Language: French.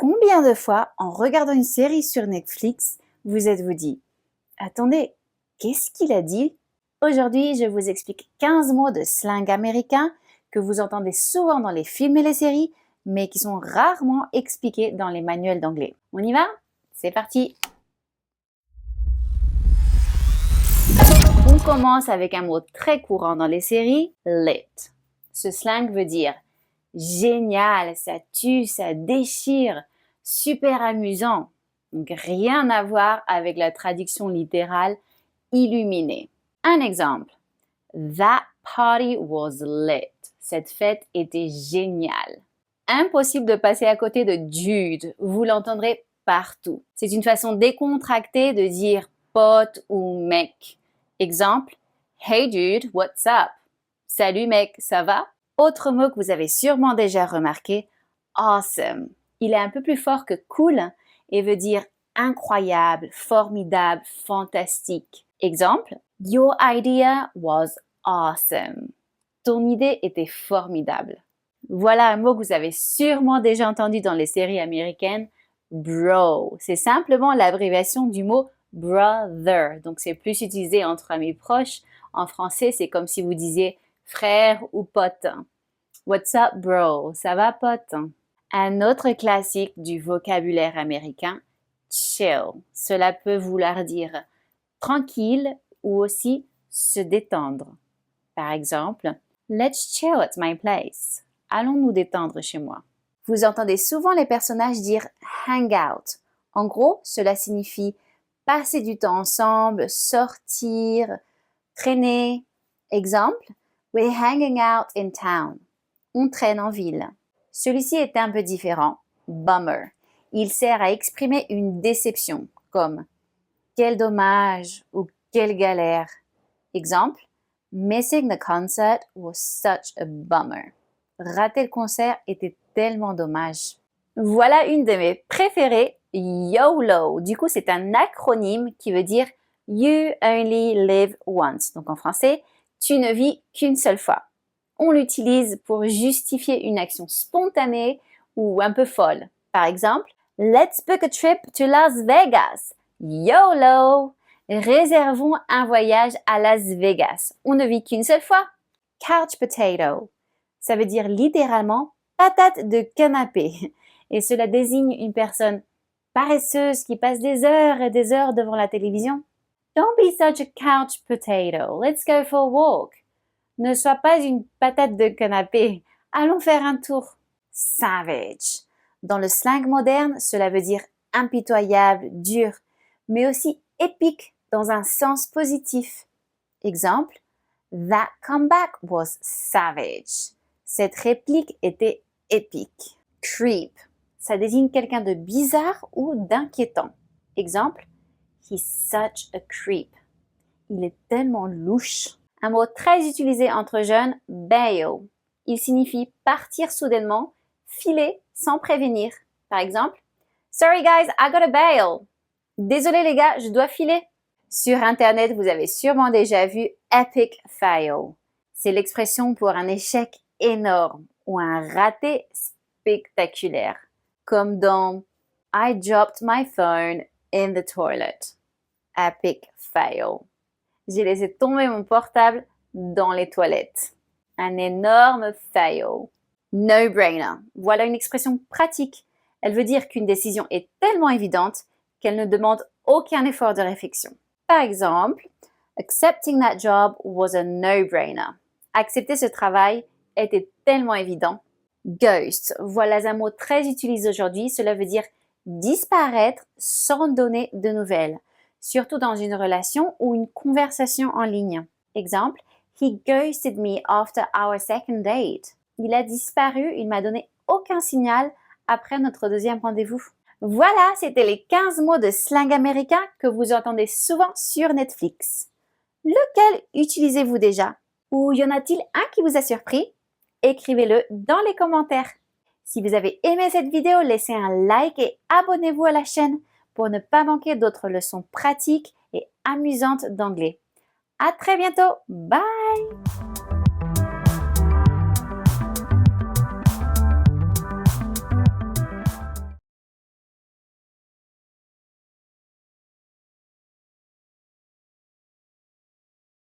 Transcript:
Combien de fois, en regardant une série sur Netflix, vous êtes-vous dit « Attendez, qu'est-ce qu'il a dit ?» Aujourd'hui, je vous explique 15 mots de slang américain que vous entendez souvent dans les films et les séries, mais qui sont rarement expliqués dans les manuels d'anglais. On y va? C'est parti! On commence avec un mot très courant dans les séries, lit. Ce slang veut dire génial, ça tue, ça déchire, super amusant. Donc rien à voir avec la traduction littérale illuminé. Un exemple. That party was lit. Cette fête était géniale. Impossible de passer à côté de dude. Vous l'entendrez partout. C'est une façon décontractée de dire pote ou mec. Exemple. Hey dude, what's up? Salut mec, ça va? Autre mot que vous avez sûrement déjà remarqué, awesome. Il est un peu plus fort que cool et veut dire incroyable, formidable, fantastique. Exemple, your idea was awesome. Ton idée était formidable. Voilà un mot que vous avez sûrement déjà entendu dans les séries américaines, bro. C'est simplement l'abréviation du mot brother. Donc c'est plus utilisé entre amis proches. En français, c'est comme si vous disiez frère ou pote. What's up, bro? Ça va, pote? Un autre classique du vocabulaire américain, chill. Cela peut vouloir dire tranquille ou aussi se détendre. Par exemple, let's chill at my place. Allons nous détendre chez moi. Vous entendez souvent les personnages dire hang out. En gros, cela signifie passer du temps ensemble, sortir, traîner. Exemple, we're hanging out in town. On traîne en ville. Celui-ci est un peu différent. Bummer. Il sert à exprimer une déception, comme quel dommage ou quelle galère. Exemple, missing the concert was such a bummer. Rater le concert était tellement dommage. Voilà une de mes préférées, YOLO. Du coup, c'est un acronyme qui veut dire You only live once. Donc en français, tu ne vis qu'une seule fois. On l'utilise pour justifier une action spontanée ou un peu folle. Par exemple, let's book a trip to Las Vegas. YOLO! Réservons un voyage à Las Vegas. On ne vit qu'une seule fois. Couch potato. Ça veut dire littéralement patate de canapé. Et cela désigne une personne paresseuse qui passe des heures et des heures devant la télévision. Don't be such a couch potato. Let's go for a walk. Ne sois pas une patate de canapé. Allons faire un tour. Savage. Dans le slang moderne, cela veut dire impitoyable, dur, mais aussi épique dans un sens positif. Exemple, that comeback was savage. Cette réplique était épique. Creep. Ça désigne quelqu'un de bizarre ou d'inquiétant. Exemple, he's such a creep. Il est tellement louche. Un mot très utilisé entre jeunes, bail. Il signifie partir soudainement, filer sans prévenir. Par exemple, sorry guys, I got a bail. Désolé les gars, je dois filer. Sur Internet, vous avez sûrement déjà vu epic fail. C'est l'expression pour un échec énorme ou un raté spectaculaire. Comme dans I dropped my phone in the toilet. Epic fail. J'ai laissé tomber mon portable dans les toilettes. Un énorme fail. No-brainer. Voilà une expression pratique. Elle veut dire qu'une décision est tellement évidente qu'elle ne demande aucun effort de réflexion. Par exemple, accepting that job was a no-brainer. Accepter ce travail était tellement évident. Ghost. Voilà un mot très utilisé aujourd'hui. Cela veut dire disparaître sans donner de nouvelles. Surtout dans une relation ou une conversation en ligne. Exemple, he ghosted me after our second date. Il a disparu, il m'a donné aucun signal après notre deuxième rendez-vous. Voilà, c'était les 15 mots de slang américain que vous entendez souvent sur Netflix. Lequel utilisez-vous déjà? Ou y en a-t-il un qui vous a surpris? Écrivez-le dans les commentaires. Si vous avez aimé cette vidéo, laissez un like et abonnez-vous à la chaîne pour ne pas manquer d'autres leçons pratiques et amusantes d'anglais. À très bientôt. Bye!